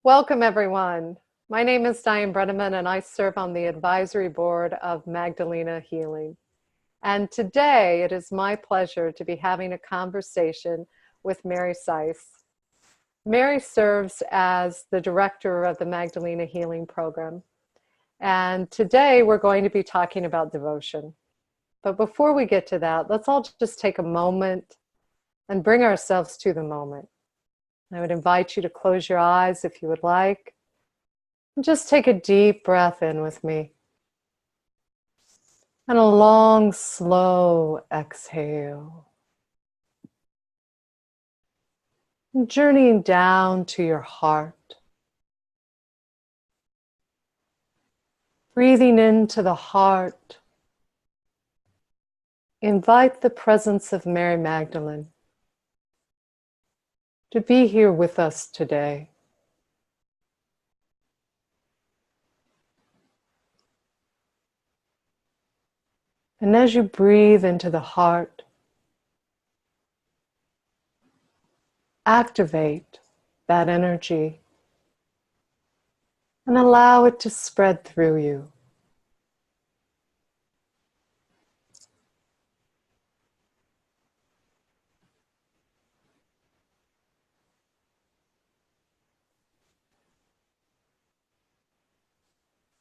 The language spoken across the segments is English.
Welcome, everyone. My name is Diane Brenneman, and I serve on the advisory board of Magdalena Healing. And today it is my pleasure to be having a conversation with Mary Seiss. Mary serves as the director of the Magdalena Healing Program. And today we're going to be talking about devotion. But before we get to that, let's all just take a moment and bring ourselves to the moment. I would invite you to close your eyes if you would like. And just take a deep breath in with me. And a long, slow exhale. And journeying down to your heart. Breathing into the heart. Invite the presence of Mary Magdalene to be here with us today. And as you breathe into the heart, activate that energy and allow it to spread through you.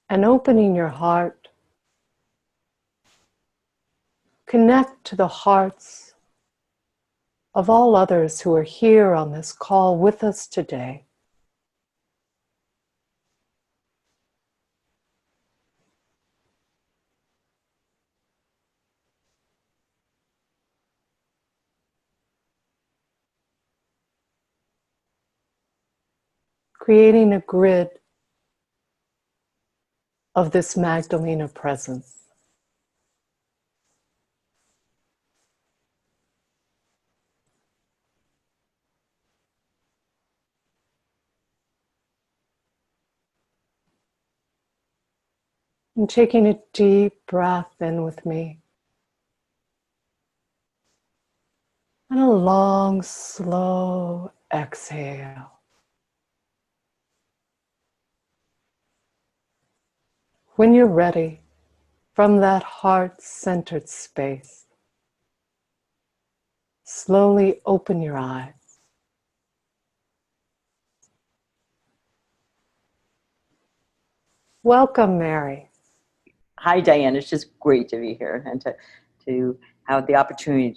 And opening your heart, connect to the hearts of all others who are here on this call with us today. Creating a grid of this Magdalena presence. And taking a deep breath in with me. And a long, slow exhale. When you're ready, from that heart-centered space, slowly open your eyes. Welcome, Mary. Hi, Diane. It's just great to be here and to have the opportunity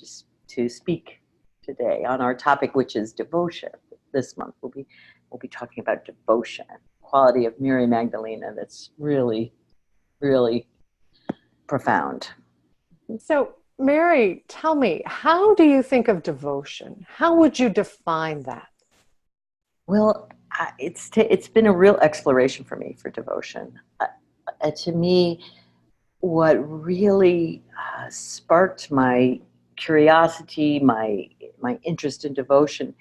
to speak today on our topic, which is devotion. This month we'll be talking about devotion, quality of Mary Magdalena that's really, really profound. So, Mary, tell me, how do you think of devotion? How would you define that? Well, it's been a real exploration for me for devotion. To me, what really sparked my curiosity, my interest in devotion,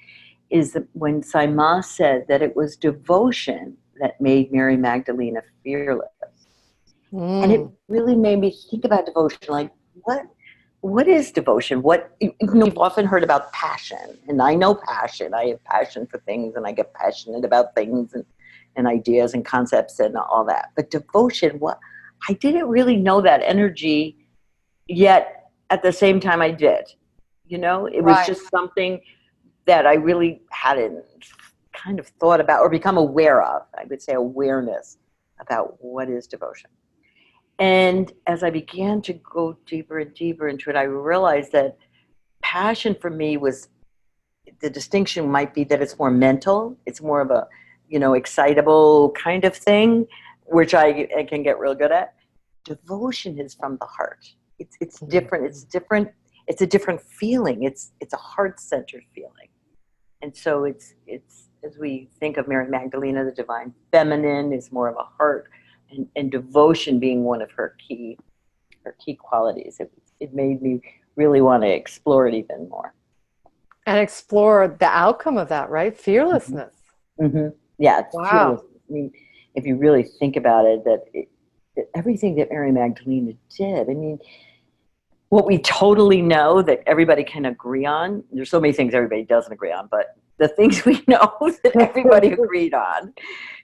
is that when Saima said that it was devotion that made Mary Magdalena fearless. And it really made me think about devotion, like what is devotion? We've often heard about passion, and I know passion. I have passion for things, and I get passionate about things and ideas and concepts and all that. But devotion, I didn't really know that energy, yet at the same time I did. It was just something that I really hadn't kind of thought about or become aware of. I would say awareness about what is devotion. And as I began to go deeper and deeper into it, I realized that passion for me was, the distinction might be that it's more mental. It's more of a, excitable kind of thing, which I can get real good at. Devotion is from the heart. It's different. It's different. It's a different feeling. It's a heart-centered feeling. And so it's as we think of Mary Magdalena, the divine feminine is more of a heart. And devotion being one of her key qualities. It made me really want to explore it even more. And explore the outcome of that, right? Fearlessness. Mm-hmm. Yeah, it's wow. Fearless. I mean, if you really think about it, that everything that Mary Magdalena did, I mean, what we totally know that everybody can agree on, there's so many things everybody doesn't agree on, but the things we know that everybody agreed on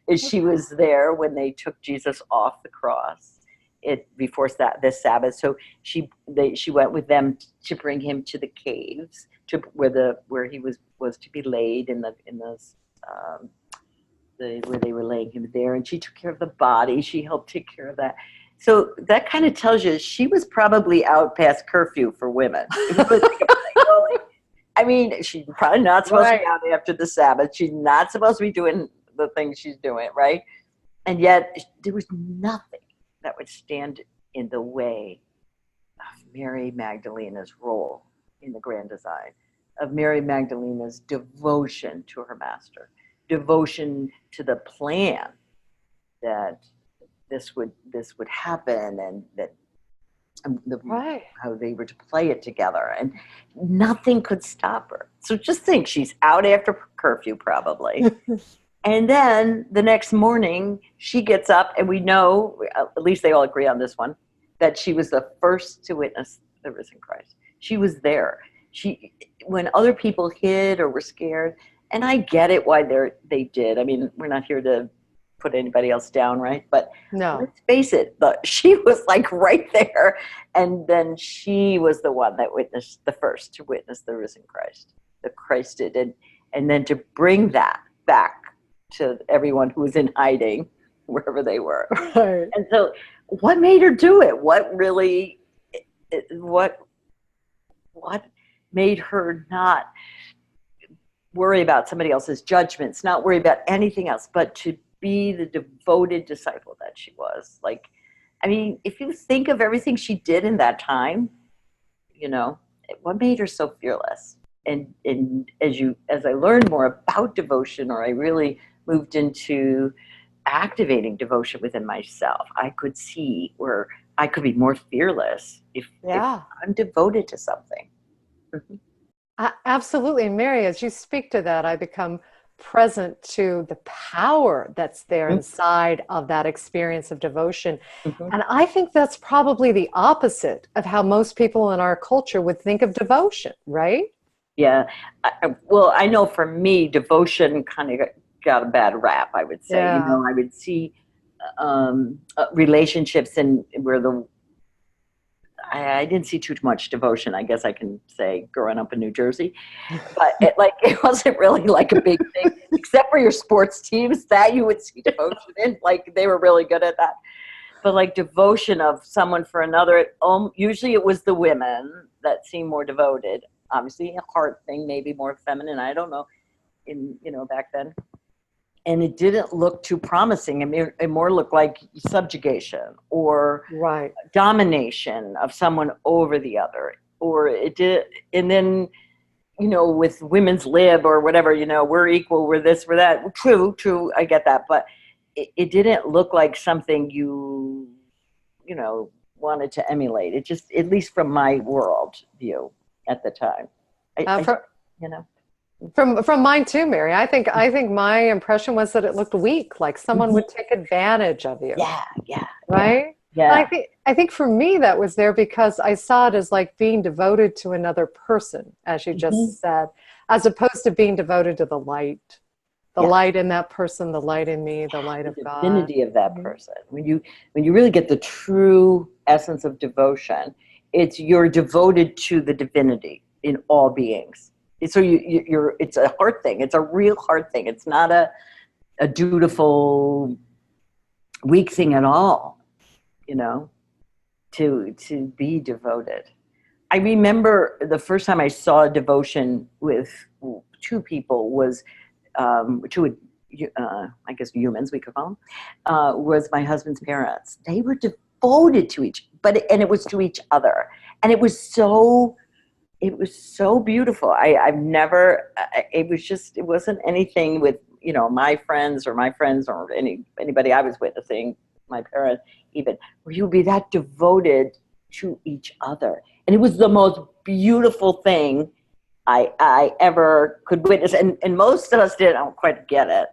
is she was there when they took Jesus off the cross before this Sabbath. So she went with them to bring him to the caves, to where he was to be laid um, where they were laying him there, and she took care of the body. She helped take care of that. So that kind of tells you she was probably out past curfew for women. If you really think about it, well, I mean, she's probably not supposed to be out after the Sabbath. She's not supposed to be doing the things she's doing, right? And yet there was nothing that would stand in the way of Mary Magdalena's role in the grand design, of Mary Magdalena's devotion to her master, devotion to the plan that this would happen, and that how they were to play it together, and nothing could stop her. So just think, she's out after curfew probably. And then the next morning she gets up, and we know, at least they all agree on this one, that she was the first to witness the risen Christ. She was there. When other people hid or were scared, and I get it why they did. I mean, we're not here to put anybody else down, right? But no, let's face it, she was like right there, and then she was the one that witnessed, the first to witness the risen Christ, the Christ did, and then to bring that back to everyone who was in hiding wherever they were. Right. And so, what made her do it? What really, what made her not worry about somebody else's judgments, not worry about anything else, but to be the devoted disciple that she was? Like, I mean, if you think of everything she did in that time, what made her so fearless? And as I learned more about devotion, or I really moved into activating devotion within myself, I could see where I could be more fearless if I'm devoted to something. Absolutely. And Mary, as you speak to that, I become present to the power that's there inside of that experience of devotion. And I think that's probably the opposite of how most people in our culture would think of devotion, right? Yeah. Well, I know for me, devotion kind of got a bad rap, I would say. Yeah. I would see relationships where I didn't see too much devotion, I guess I can say, growing up in New Jersey. But it wasn't really like a big thing, except for your sports teams that you would see devotion in. Like, they were really good at that. But like devotion of someone for another, usually it was the women that seemed more devoted. Obviously a heart thing, maybe more feminine, I don't know, back then. And it didn't look too promising. I mean, it more looked like subjugation or domination of someone over the other. Or it did, and then, with women's lib or whatever, we're equal, we're this, we're that. True, I get that. But it didn't look like something you wanted to emulate. It just, at least from my world view at the time. From mine too, Mary. I think my impression was that it looked weak, like someone would take advantage of you. Yeah. Right? Yeah. I think for me that was there because I saw it as like being devoted to another person, as you just said, as opposed to being devoted to the light. The light in that person, the light in me, the light of God. The divinity of that person. When you really get the true essence of devotion, you're devoted to the divinity in all beings. So it's a heart thing. It's a real heart thing. It's not a dutiful, weak thing at all, to be devoted. I remember the first time I saw devotion with two people was I guess humans, we could call them, was my husband's parents. They were devoted to and it was to each other. And it was so beautiful. I've never, it wasn't anything with, my friends or anybody I was witnessing, my parents even, where you would be that devoted to each other. And it was the most beautiful thing I ever could witness. And most of us didn't quite get it.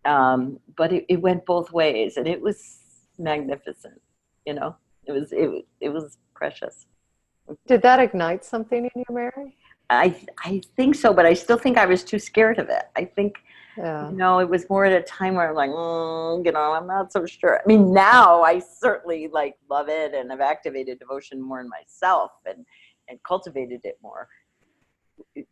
But it went both ways, and it was magnificent. It was precious. Did that ignite something in you, Mary? I think so, but I still think I was too scared of it. I think, Yeah. it was more at a time where I'm like, I'm not so sure. I mean, now I certainly like love it, and I've activated devotion more in myself and cultivated it more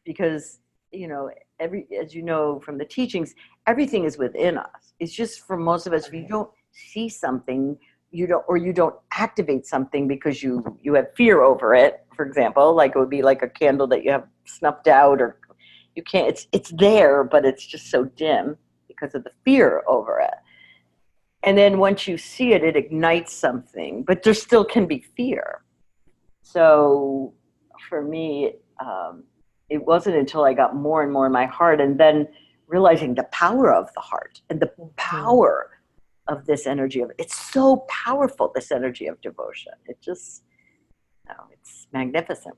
because, as you know from the teachings, everything is within us. It's just for most of us, if you don't see something, you don't activate something because you have fear over it. For example, like it would be like a candle that you have snuffed out, or you can't. It's there, but it's just so dim because of the fear over it. And then once you see it, it ignites something, but there still can be fear. So for me, it wasn't until I got more and more in my heart, and then realizing the power of the heart and the power of this energy of it's so powerful. This energy of devotion, it's magnificent.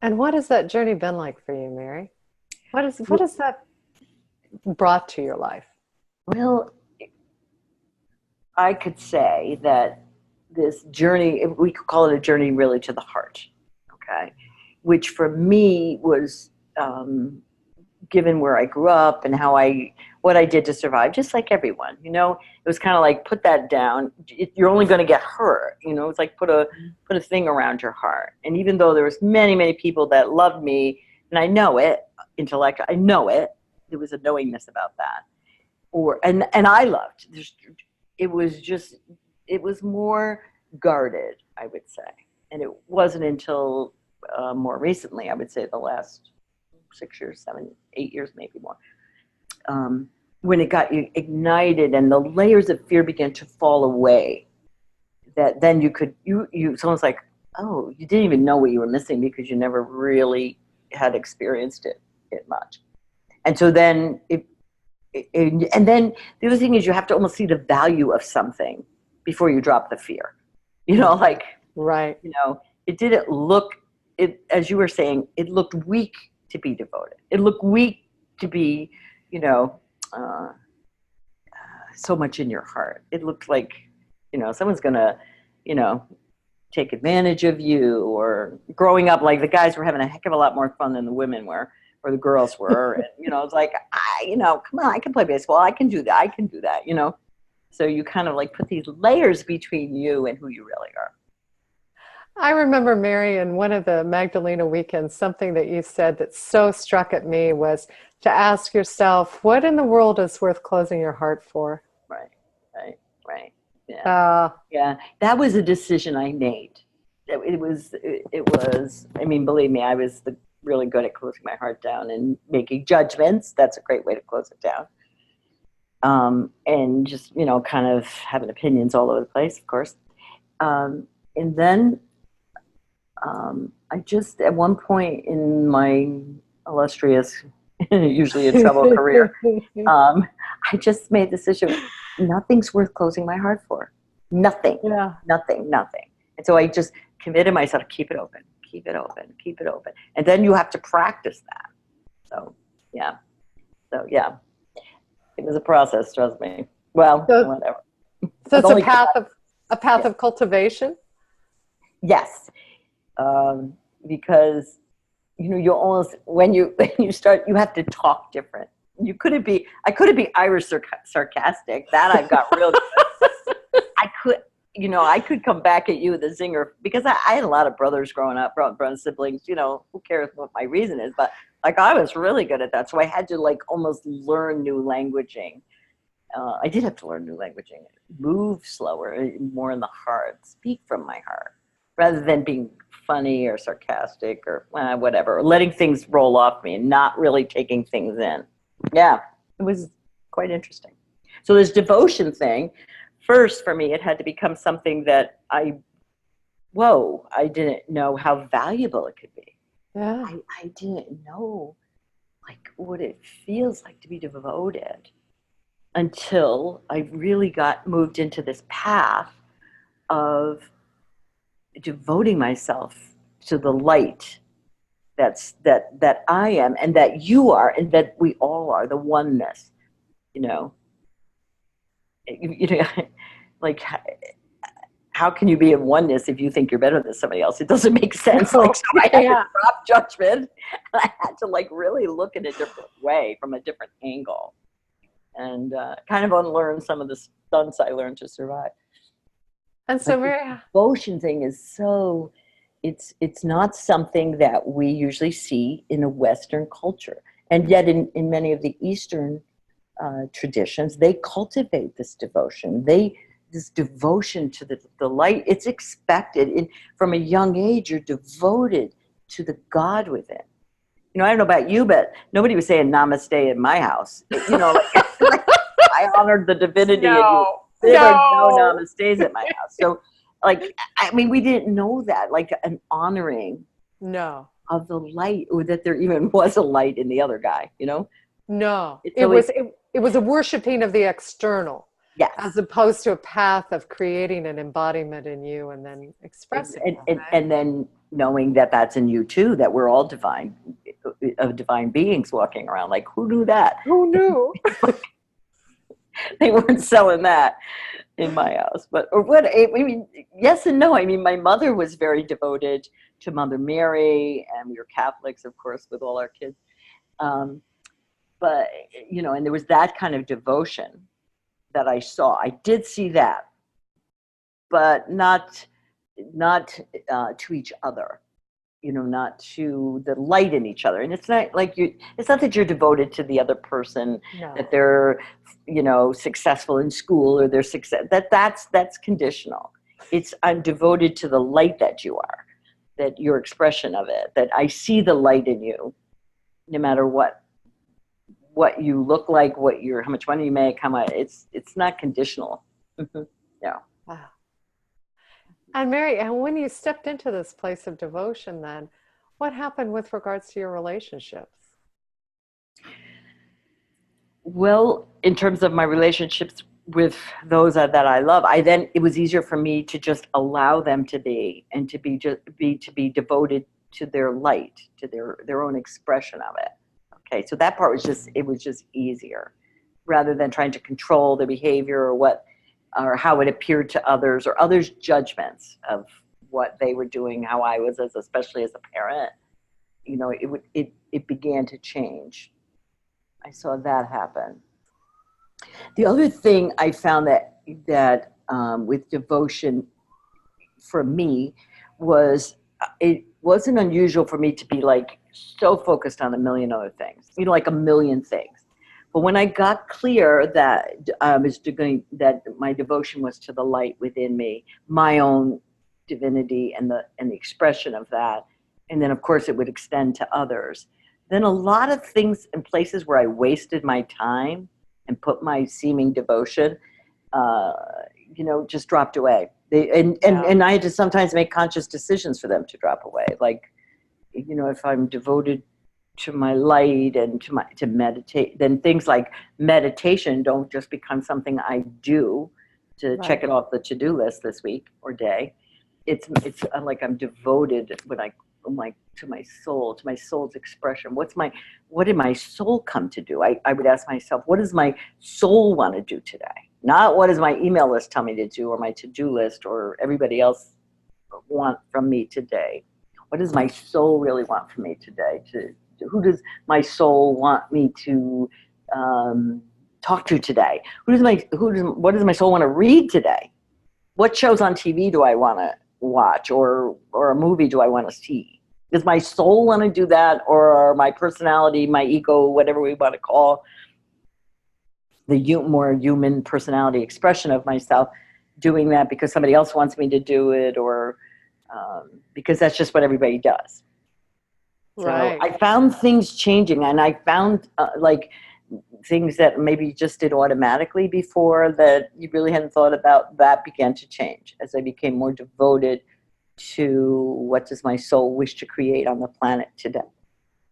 And what has that journey been like for you, Mary? What has that brought to your life? Well, I could say that this journey, we could call it a journey really to the heart, okay, which for me was given where I grew up and what I did to survive, just like everyone, it was kind of like, put that down. You're only going to get hurt. It's like put a thing around your heart. And even though there was many, many people that loved me, and I know it, I know it, there was a knowingness about that. And I loved, it was more guarded, I would say. And it wasn't until more recently, I would say the last 6 years, 7, 8 years, maybe more, when it got ignited and the layers of fear began to fall away, that then someone's like, oh, you didn't even know what you were missing because you never really had experienced it much. And so then and then the other thing is, you have to almost see the value of something before you drop the fear. Like, Right. It didn't look, as you were saying, it looked weak to be devoted. It looked weak to be, so much in your heart. It looked like, someone's going to, take advantage of you. Or growing up, like, the guys were having a heck of a lot more fun than the women were, or the girls were. And, it's like, come on, I can play baseball. I can do that. So you kind of like put these layers between you and who you really are. I remember, Mary, in one of the Magdalena weekends, something that you said that so struck at me was to ask yourself, what in the world is worth closing your heart for? Right. Yeah. That was a decision I made. It was, I mean, believe me, I was really good at closing my heart down and making judgments. That's a great way to close it down. And just, kind of having opinions all over the place, of course. And then I just, at one point in my illustrious, usually in trouble career, I just made the decision, nothing's worth closing my heart for. Nothing. Yeah. Nothing. And so I just committed myself to keep it open. And then you have to practice that. So, yeah. It was a process, trust me. Well, whatever. So it's a path of cultivation? Yes. Because you almost, when you start, you have to talk different. I couldn't be Irish sarcastic. That I've got real good. I could come back at you with a zinger, because I had a lot of brothers growing up, brother siblings, who cares what my reason is, but like, I was really good at that. So I had to like almost learn new languaging. I did have to learn new languaging, move slower, more in the heart, speak from my heart, rather than being funny or sarcastic or whatever, or letting things roll off me and not really taking things in. Yeah, it was quite interesting. So this devotion thing, first for me, it had to become something that I didn't know how valuable it could be. Yeah. I didn't know like what it feels like to be devoted until I really got moved into this path of devoting myself to the light that I am, and that you are, and that we all are, the oneness, like how can you be in oneness if you think you're better than somebody else? It doesn't make sense. No, Like, so I had to yeah. drop judgment. I had to like really look in a different way, from a different angle, and kind of unlearn some of the stunts I learned to survive. And so, But the Mary, devotion thing is so, it's not something that we usually see in a Western culture. And yet in many of the Eastern traditions, they cultivate this devotion. This devotion to the light, it's expected. From a young age, you're devoted to the God within. You know, I don't know about you, but nobody was saying namaste in my house. You know, like I honored the divinity in you. no, There were no no, namastes at my house. So, like, I mean, we didn't know that, like an honoring no, of the light, or that there even was a light in the other guy, you know? no. It's It always, was it was a worshiping of the external, as yes. opposed to a path of creating an embodiment in you and then expressing And, that, and, right? and then knowing that that's in you too, that we're all divine, of divine beings walking around. Like, who knew that? Who knew? They weren't selling that in my house. But, or what, I mean, yes and no. I mean, my mother was very devoted to Mother Mary, and we were Catholics, of course, with all our kids. Um, but, you know, and there was that kind of devotion that I saw. I did see that, but not to each other, you know, not to the light in each other. And it's not like it's not that you're devoted to the other person, No. that they're, you know, successful in school, or their success, that's conditional. It's, I'm devoted to the light that you are, that your expression of it, that I see the light in you, no matter what you look like, how much money you make, how much, it's not conditional. Yeah. Wow. And Mary, and when you stepped into this place of devotion, then what happened with regards to your relationships? Well, in terms of my relationships with those that I love, it was easier for me to just allow them to be, and to be devoted to their light, to their own expression of it. Okay, so that part was just easier, rather than trying to control the behavior, or how it appeared to others, or others' judgments of what they were doing, how I was, especially as a parent. You know, it began to change. I saw that happen. The other thing I found that with devotion for me was, it wasn't unusual for me to be like so focused on a million other things, you know, like a million things. But when I got clear that that my devotion was to the light within me, my own divinity, and the expression of that, and then of course it would extend to others, then a lot of things and places where I wasted my time and put my seeming devotion, uh, you know, just dropped away. Yeah. And I had to sometimes make conscious decisions for them to drop away. Like, you know, if I'm devoted to my light and to meditate, then things like meditation don't just become something I do to check Right. it off the to-do list this week or day. It's like I'm devoted when I'm like to my soul, to my soul's expression. What did my soul come to do? I would ask myself, what does my soul want to do today? Not what does my email list tell me to do, or my to-do list, or everybody else want from me today. What does my soul really want from me today? Who does my soul want me to talk to today? What does my soul want to read today? What shows on TV do I want to watch, or a movie do I want to see? Does my soul want to do that, or my personality, my ego, whatever we want to call the more human personality expression of myself, doing that because somebody else wants me to do it, or because that's just what everybody does? So Right. I found things changing, and I found like things that maybe just did automatically before, that you really hadn't thought about, that began to change as I became more devoted to what does my soul wish to create on the planet today.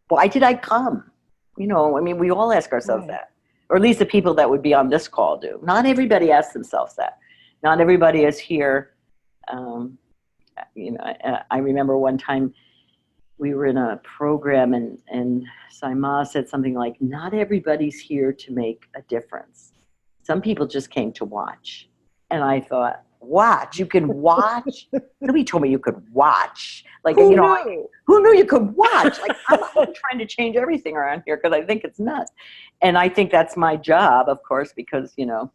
Why did I come? You know, I mean, we all ask ourselves Right. that, or at least the people that would be on this call do. Not everybody asks themselves that. Not everybody is here. Um, you know, I remember one time we were in a program, and Saima said something like, not everybody's here to make a difference. Some people just came to watch. And I thought, watch. You can watch. Nobody told me you could watch. Like, Who you know, knew? who knew you could watch? Like, I'm trying to change everything around here because I think it's nuts. And I think that's my job, of course, because, you know,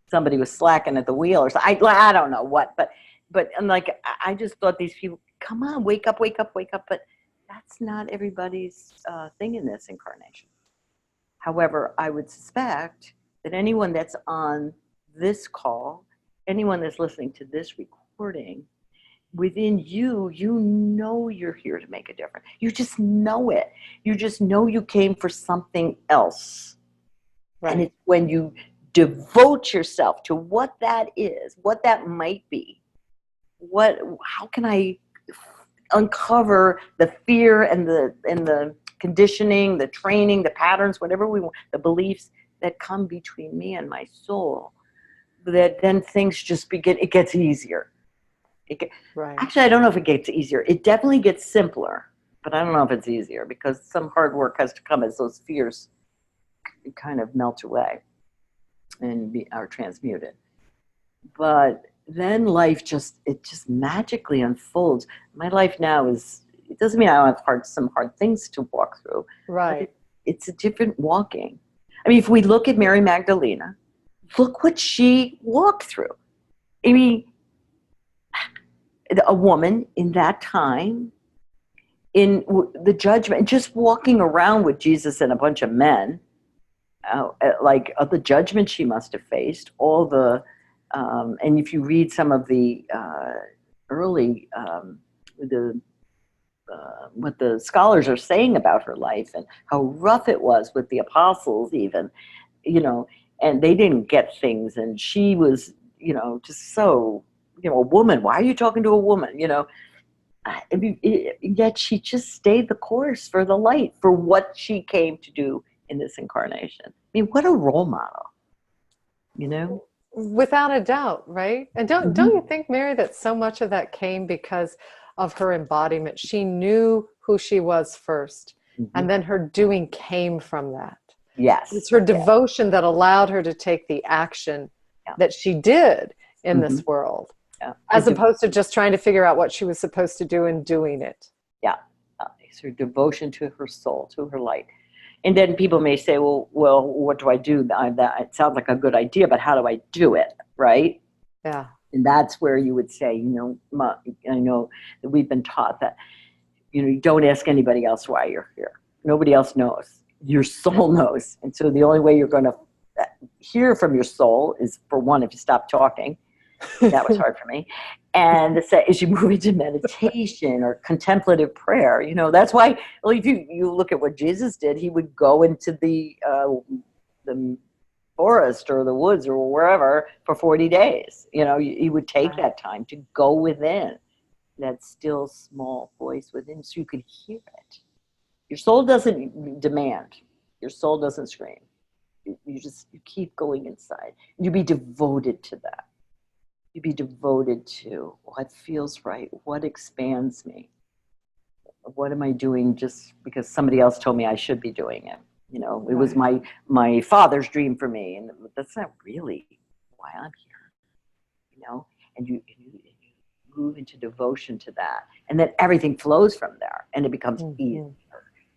somebody was slacking at the wheel or something. I don't know what, but and like, I just thought these people, come on, wake up, wake up, wake up. But that's not everybody's thing in this incarnation. However, I would suspect that anyone that's on this call, anyone that's listening to this recording, within you, you know you're here to make a difference. You just know it. You just know you came for something else. Right. And it's when you devote yourself to what that is, what that might be, how can I uncover the fear and the conditioning, the training, the patterns, whatever we want, the beliefs that come between me and my soul, that then things just begin, it gets easier. Right. Actually, I don't know if it gets easier. It definitely gets simpler, but I don't know if it's easier because some hard work has to come as those fears kind of melt away and are transmuted. But then life just magically unfolds. My life now it doesn't mean I don't have some hard things to walk through. Right. It's a different walking. I mean, if we look at Mary Magdalena, look what she walked through. I mean, a woman in that time, in the judgment, just walking around with Jesus and a bunch of men, the judgment she must have faced, all the, and if you read some of the early, what the scholars are saying about her life and how rough it was with the apostles even, you know, and they didn't get things, and she was, you know, just so, you know, a woman, why are you talking to a woman, you know? Yet she just stayed the course for the light, for what she came to do in this incarnation. I mean, what a role model, you know? Without a doubt, right? And don't you think, Mary, that so much of that came because of her embodiment? She knew who she was first, and then her doing came from that. Yes. It's her devotion that allowed her to take the action that she did in this world, as opposed to just trying to figure out what she was supposed to do and doing it. Yeah. It's her devotion to her soul, to her light. And then people may say, well, what do I do? That it sounds like a good idea, but how do I do it, right? Yeah. And that's where you would say, you know, I know that we've been taught that, you know, you don't ask anybody else why you're here. Nobody else knows. Your soul knows. And so the only way you're going to hear from your soul is, for one, if you stop talking. That was hard for me. And as you move into meditation or contemplative prayer, you know, that's why, well, if you look at what Jesus did, he would go into the forest or the woods or wherever for 40 days. You know, he would take that time to go within that still small voice within so you could hear it. Your soul doesn't demand. Your soul doesn't scream. You keep going inside. You be devoted to that. You be devoted to what feels right, what expands me. What am I doing just because somebody else told me I should be doing it? You know, it was my father's dream for me, and that's not really why I'm here. You know, and you move into devotion to that, and then everything flows from there, and it becomes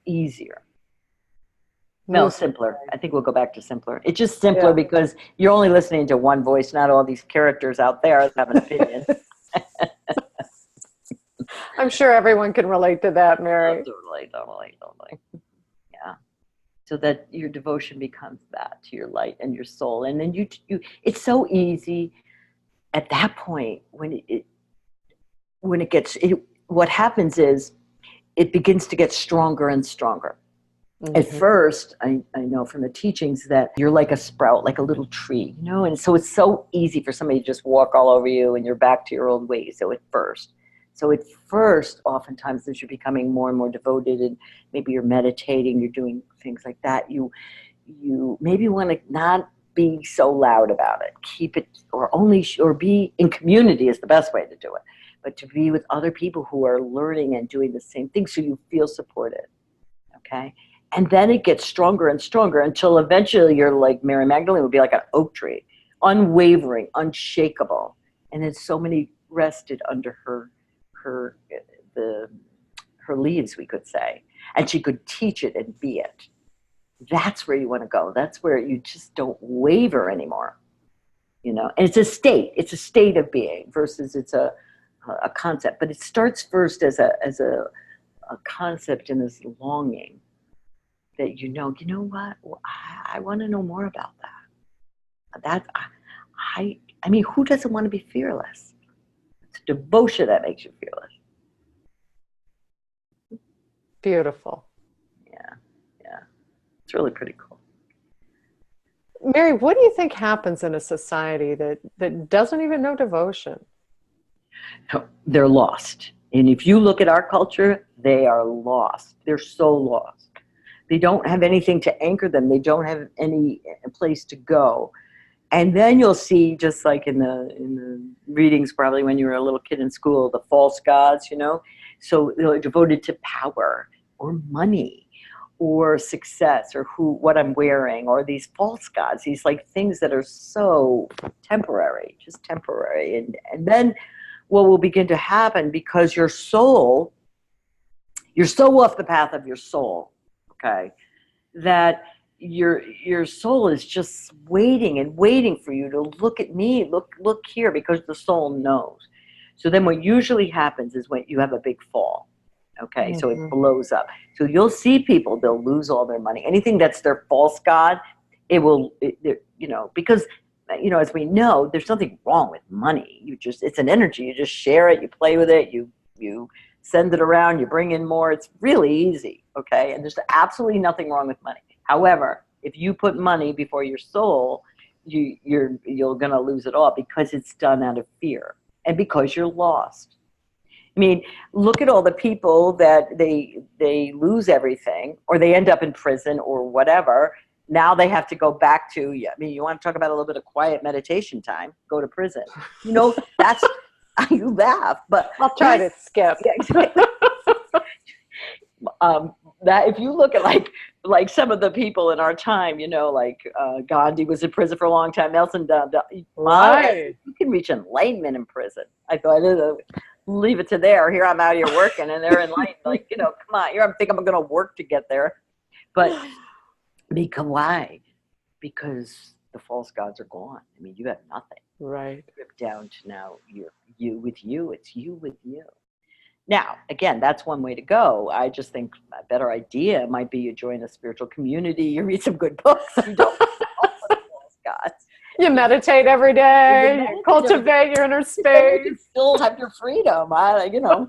easier. No, simpler. I think we'll go back to simpler. It's just simpler because you're only listening to one voice, not all these characters out there that have an opinion. I'm sure everyone can relate to that, Mary. Totally. Yeah. So that your devotion becomes that to your light and your soul. And then you it's so easy at that point when what happens is it begins to get stronger and stronger. At first, I know from the teachings that you're like a sprout, like a little tree, you know, and so it's so easy for somebody to just walk all over you and you're back to your old ways. So at first, oftentimes as you're becoming more and more devoted and maybe you're meditating, you're doing things like that, you maybe want to not be so loud about it. Keep it, or be in community is the best way to do it. But to be with other people who are learning and doing the same thing so you feel supported, okay? And then it gets stronger and stronger until eventually you're like Mary Magdalene would be like an oak tree, unwavering, unshakable. and then so many rested under her the her leaves, we could say, and she could teach it and be it. That's where you want to go. That's where you just don't waver anymore, you know. And it's a state. It's a state of being versus it's a concept. But it starts first as a concept and this longing that you know what? Well, I want to know more about that. I mean, who doesn't want to be fearless? It's devotion that makes you fearless. Beautiful. Yeah, it's really pretty cool. Mary, what do you think happens in a society that doesn't even know devotion? They're lost. And if you look at our culture, they are lost. They're so lost. They don't have anything to anchor them. They don't have any place to go. And then you'll see, just like in the readings, probably when you were a little kid in school, the false gods, you know. So they're devoted to power or money or success or what I'm wearing, or these false gods, these like things that are so temporary, just temporary. And then what will begin to happen, because your soul, you're so off the path of your soul, okay, that your soul is just waiting and waiting for you to look at me, look here, because the soul knows. So then what usually happens is when you have a big fall, okay, so it blows up. So you'll see people, they'll lose all their money. Anything that's their false god, you know, because, you know, as we know, there's nothing wrong with money. It's an energy. You just share it, you play with it, you send it around, you bring in more. It's really easy, okay? And there's absolutely nothing wrong with money. However, if you put money before your soul, you're gonna lose it all, because it's done out of fear and because you're lost. I mean, look at all the people that they lose everything, or they end up in prison or whatever. Now they have to go back to, I mean, you want to talk about a little bit of quiet meditation time, go to prison. You know, that's, you laugh, but I'll try to skip. Yeah, exactly. That if you look at like some of the people in our time, you know, like Gandhi was in prison for a long time, Nelson Right. you can reach enlightenment in prison. I thought, leave it to there. Here I'm out here working, and they're enlightened. Like, you know, come on, I think I'm going to work to get there. But because why? Because the false gods are gone. I mean, you have nothing. Right. Stripped down to now you with you. It's you with you. Now, again, that's one way to go. I just think a better idea might be you join a spiritual community, you read some good books, you don't false gods. You meditate every day, you cultivate your inner space. You still have your freedom. You know,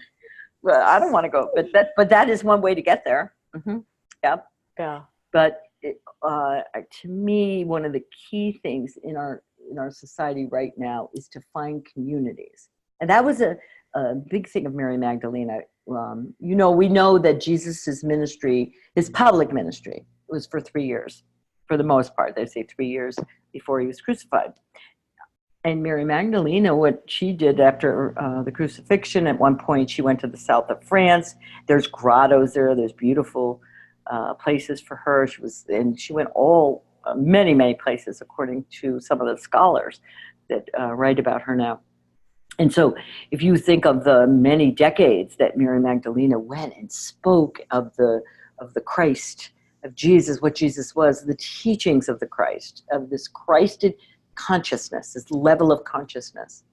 I don't want to go, but that is one way to get there. Mm-hmm. Yep. Yeah. But to me, one of the key things in our society right now is to find communities, and that was a big thing of Mary Magdalena. You know, we know that Jesus's ministry, his public ministry, was for 3 years, for the most part. They say 3 years before he was crucified. And Mary Magdalena, what she did after the crucifixion, at one point she went to the south of France. There's grottos there. There's beautiful places for her. She went many places, according to some of the scholars that write about her now. And so if you think of the many decades that Mary Magdalena went and spoke of the Christ, of Jesus, what Jesus was, the teachings of the Christ, of this Christed consciousness, this level of consciousness.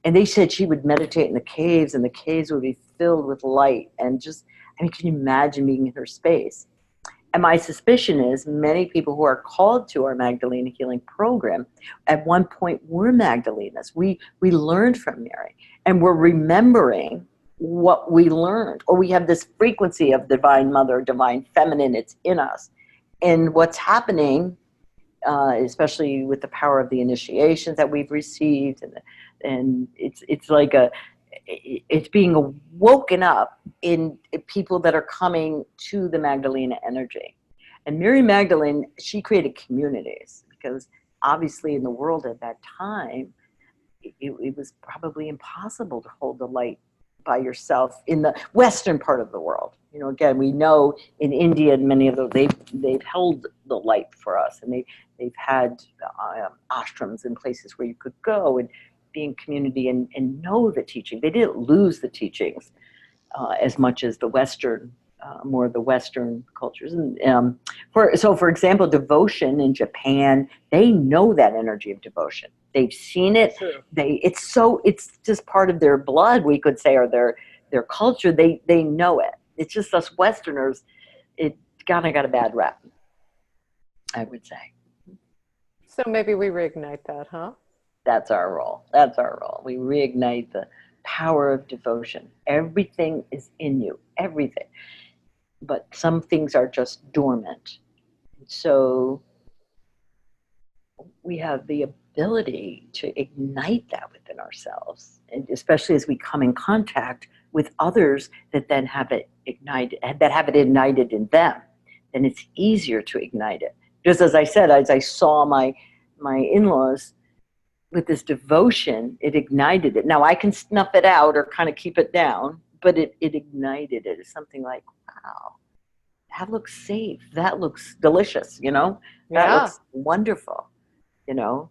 And they said she would meditate in the caves, and the caves would be filled with light. And just, I mean, can you imagine being in her space? And my suspicion is many people who are called to our Magdalena Healing Program at one point were Magdalenas. We learned from Mary, and we're remembering what we learned, or we have this frequency of Divine Mother, Divine Feminine, it's in us. And what's happening, especially with the power of the initiations that we've received, and it's like it's being woken up in people that are coming to the Magdalena energy. And Mary Magdalene, she created communities, because obviously in the world at that time, it was probably impossible to hold the light by yourself in the Western part of the world. You know, again, we know in India and many of those, they've held the light for us, and they've had ashrams and places where you could go, be in community and know the teaching. They didn't lose the teachings as much as the Western, more of the Western cultures. And for example, devotion in Japan, they know that energy of devotion. They've seen it. True. It's just part of their blood, we could say, or their culture. They know it. It's just us Westerners, it kind of got a bad rap, I would say. So maybe we reignite that, huh? That's our role. That's our role. We reignite the power of devotion. Everything is in you, everything. But some things are just dormant. So we have the ability to ignite that within ourselves, and especially as we come in contact with others that then have it ignited, that have it ignited in them, then it's easier to ignite it. Just as I said, as I saw my in-laws with this devotion, it ignited it. Now I can snuff it out or kind of keep it down, but it ignited it. It's something like, wow, that looks safe. That looks delicious, you know? That Yeah. looks wonderful, you know?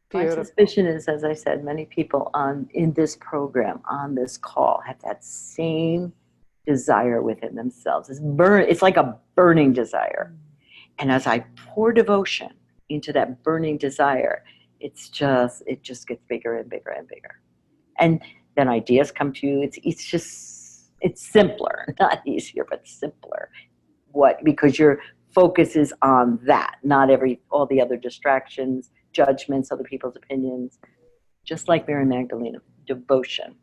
Beautiful. My suspicion is, as I said, many people in this program, on this call, have that same desire within themselves. It's like a burning desire. And as I pour devotion into that burning desire, it just gets bigger and bigger and bigger. And then ideas come to you. It's simpler, not easier, but simpler. Because your focus is on that, not all the other distractions, judgments, other people's opinions. Just like Mary Magdalena, devotion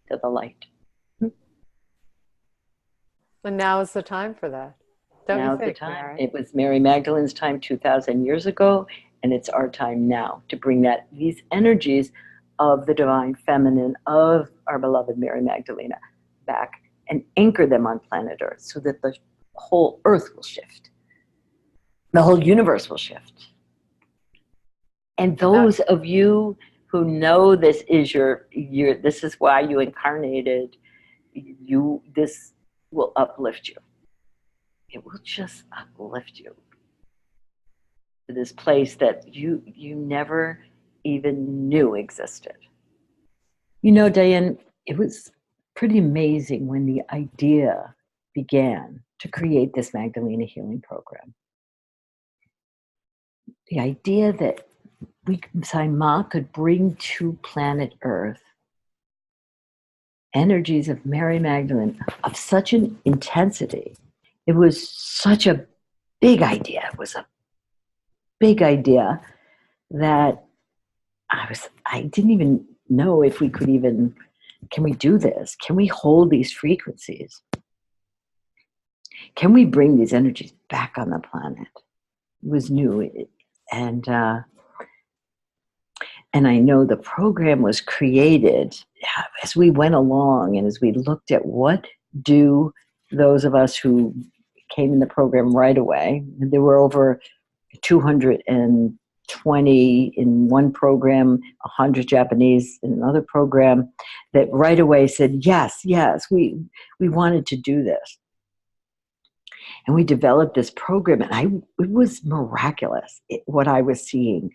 to the light. And now is the time for that. Don't you think, Mary? It was Mary Magdalene's time 2,000 years ago, and it's our time now to bring these energies of the divine feminine, of our beloved Mary Magdalena, back and anchor them on planet Earth so that the whole Earth will shift. The whole universe will shift. And those of you who know this is this is why you incarnated, this will uplift you. It will just uplift you to this place that you never even knew existed. You know, Diane, it was pretty amazing when the idea began to create this Magdalena healing program. The idea that Ma could bring to planet Earth energies of Mary Magdalene of such an intensity. It was such a big idea. It was a big idea that I didn't even know if we could can we do this? Can we hold these frequencies? Can we bring these energies back on the planet? It was new. And I know the program was created as we went along and as we looked at what do those of us who came in the program right away. There were over 220 in one program, 100 Japanese in another program, that right away said, yes, we wanted to do this. And we developed this program, and it was miraculous what I was seeing.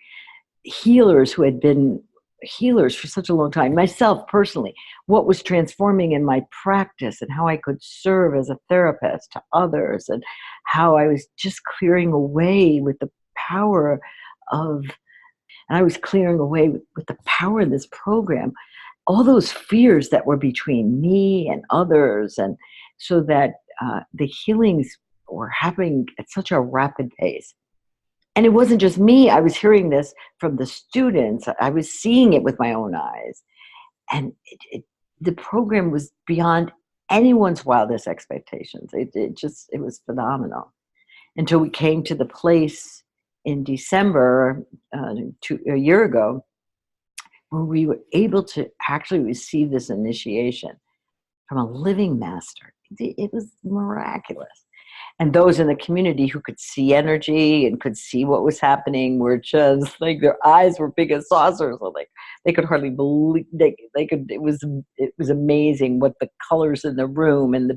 Healers who had been healers for such a long time, myself personally, what was transforming in my practice and how I could serve as a therapist to others, and how I was just clearing away with the power and I was clearing away with the power of this program, all those fears that were between me and others, and so that the healings were happening at such a rapid pace. And it wasn't just me. I was hearing this from the students. I was seeing it with my own eyes. And the program was beyond anyone's wildest expectations. It was phenomenal. Until we came to the place in December, a year ago, where we were able to actually receive this initiation from a living master. It was miraculous. And those in the community who could see energy and could see what was happening were just like, their eyes were big as saucers. So like they could hardly believe it was amazing what the colors in the room and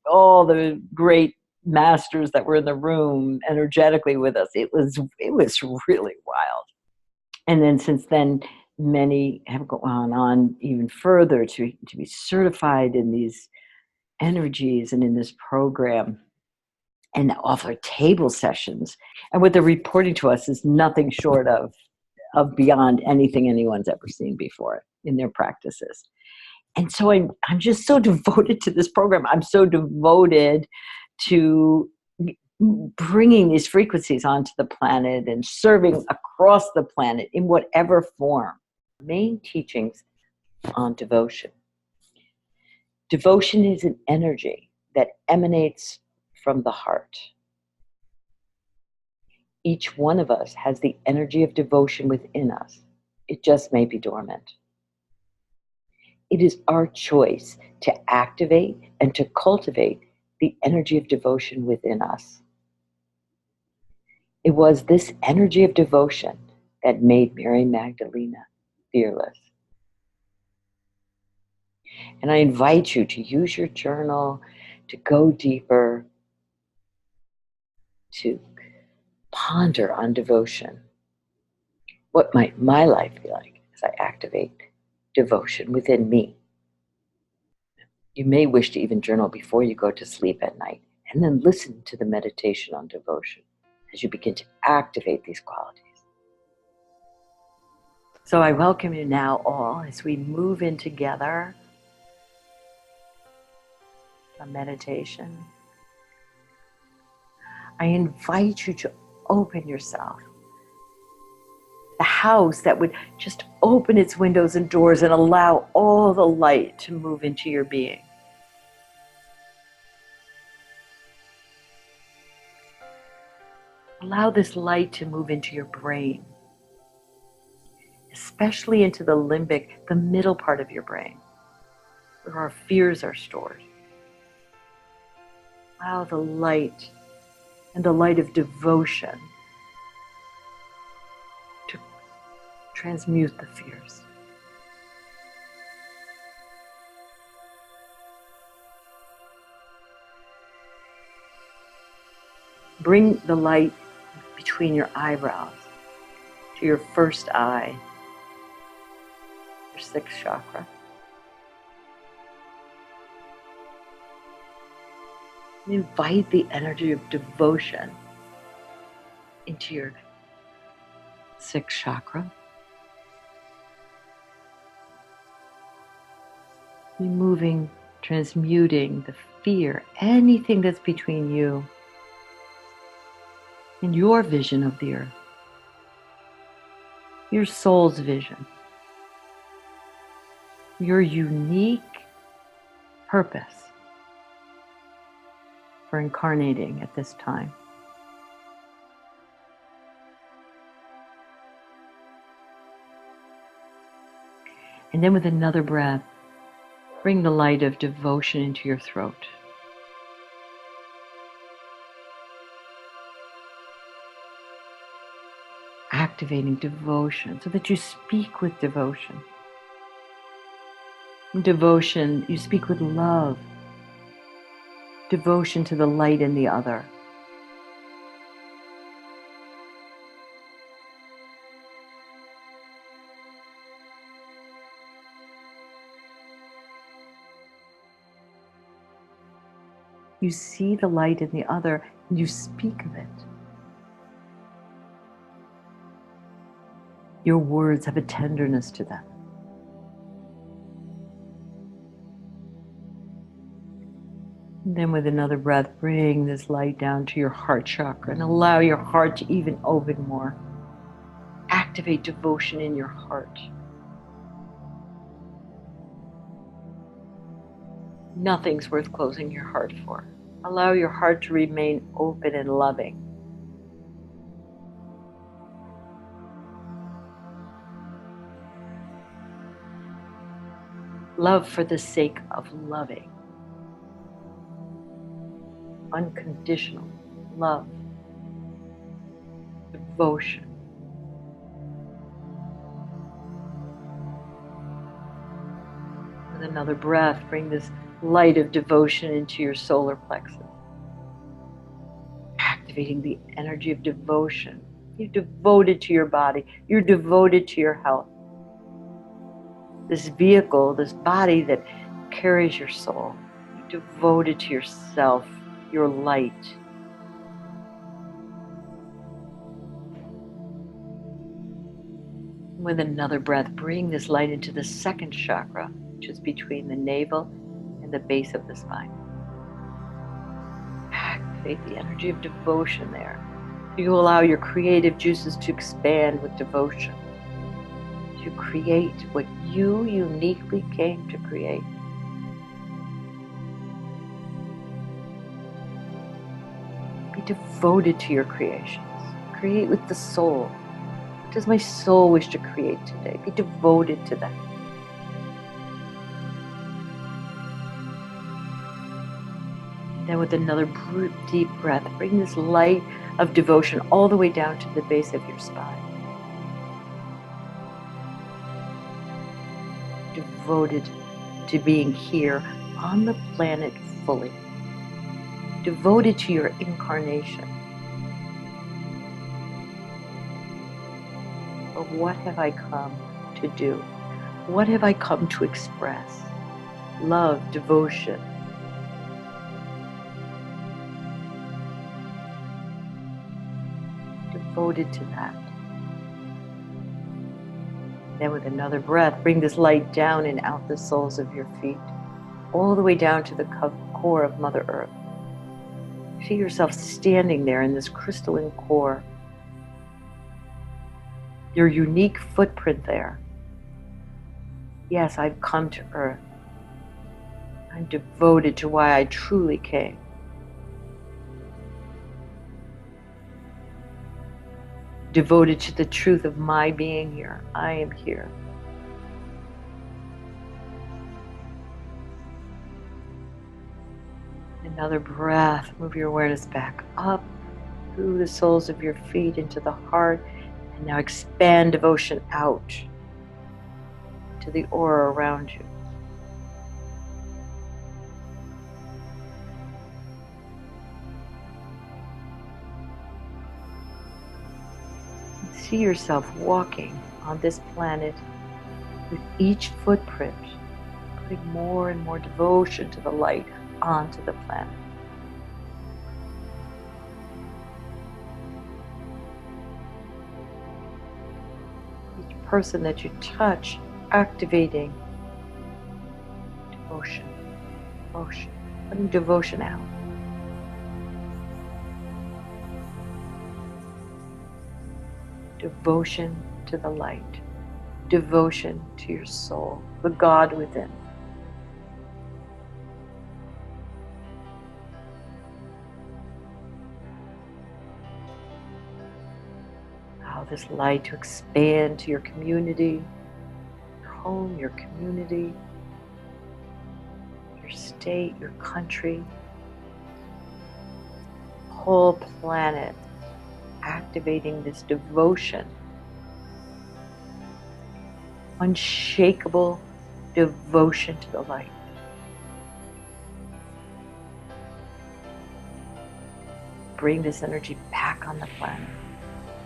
all the great masters that were in the room energetically with us. It was really wild. And then since then, many have gone on even further to be certified in these energies and in this program, and offer table sessions. And what they're reporting to us is nothing short of beyond anything anyone's ever seen before in their practices. And so I'm just so devoted to this program. I'm so devoted to bringing these frequencies onto the planet and serving across the planet in whatever form. Main teachings on devotion. Devotion is an energy that emanates from the heart. Each one of us has the energy of devotion within us. It just may be dormant. It is our choice to activate and to cultivate the energy of devotion within us. It was this energy of devotion that made Mary Magdalena fearless. And I invite you to use your journal, to go deeper, to ponder on devotion. What might my life be like as I activate devotion within me? You may wish to even journal before you go to sleep at night, and then listen to the meditation on devotion as you begin to activate these qualities. So I welcome you now all as we move in together a meditation. I invite you to open yourself. The house that would just open its windows and doors and allow all the light to move into your being. Allow this light to move into your brain, especially into the limbic, the middle part of your brain, where our fears are stored. Allow the light and the light of devotion to transmute the fears. Bring the light between your eyebrows to your first eye, your sixth chakra. And invite the energy of devotion into your sixth chakra. Removing, transmuting the fear, anything that's between you and your vision of the earth, your soul's vision, your unique purpose for incarnating at this time. And then with another breath, bring the light of devotion into your throat. Activating devotion so that you speak with devotion. In devotion, you speak with love. Devotion to the light in the other. You see the light in the other, and you speak of it. Your words have a tenderness to them. And then with another breath, bring this light down to your heart chakra and allow your heart to even open more. Activate devotion in your heart. Nothing's worth closing your heart for. Allow your heart to remain open and loving. Love for the sake of loving. Unconditional love. Devotion. With another breath, bring this light of devotion into your solar plexus. Activating the energy of devotion You're devoted to your body. You're devoted to your health. This vehicle, this body that carries your soul. You're devoted to yourself, your light. With another breath, bring this light into the second chakra, which is between the navel and the base of the spine. Activate the energy of devotion there. You allow your creative juices to expand with devotion, to create what you uniquely came to create. Be devoted to your creations. Create with the soul. What does my soul wish to create today? Be devoted to that. Then with another deep breath, bring this light of devotion all the way down to the base of your spine. Devoted to being here on the planet fully. Devoted to your incarnation. But what have I come to do? What have I come to express? Love, devotion. Devoted to that. Then with another breath, bring this light down and out the soles of your feet, all the way down to the core of Mother Earth. See yourself standing there in this crystalline core. Your unique footprint there. Yes, I've come to Earth. I'm devoted to why I truly came. Devoted to the truth of my being here. I am here. Another breath. Move your awareness back up through the soles of your feet into the heart. And now expand devotion out to the aura around you. See yourself walking on this planet with each footprint, putting more and more devotion to the light onto the planet. Each person that you touch, activating devotion, devotion, putting devotion out. Devotion to the light, devotion to your soul, the God within. Allow this light to expand to your community, your home, your community, your state, your country, the whole planet. Activating this devotion, unshakable devotion to the light. Bring this energy back on the planet.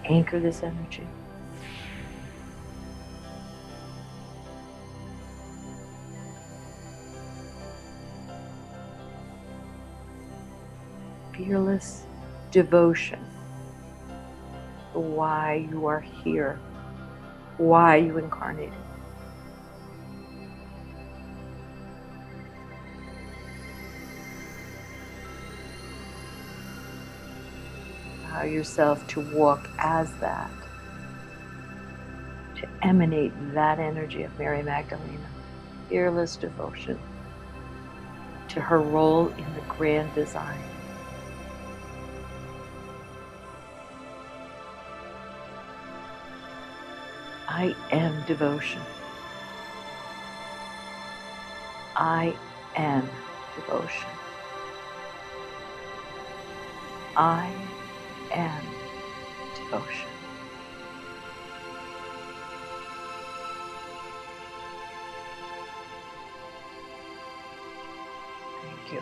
Anchor this energy. Fearless devotion. Why you are here, why you incarnated. Allow yourself to walk as that, to emanate that energy of Mary Magdalena, fearless devotion to her role in the grand design. I am devotion. I am devotion. I am devotion. Thank you.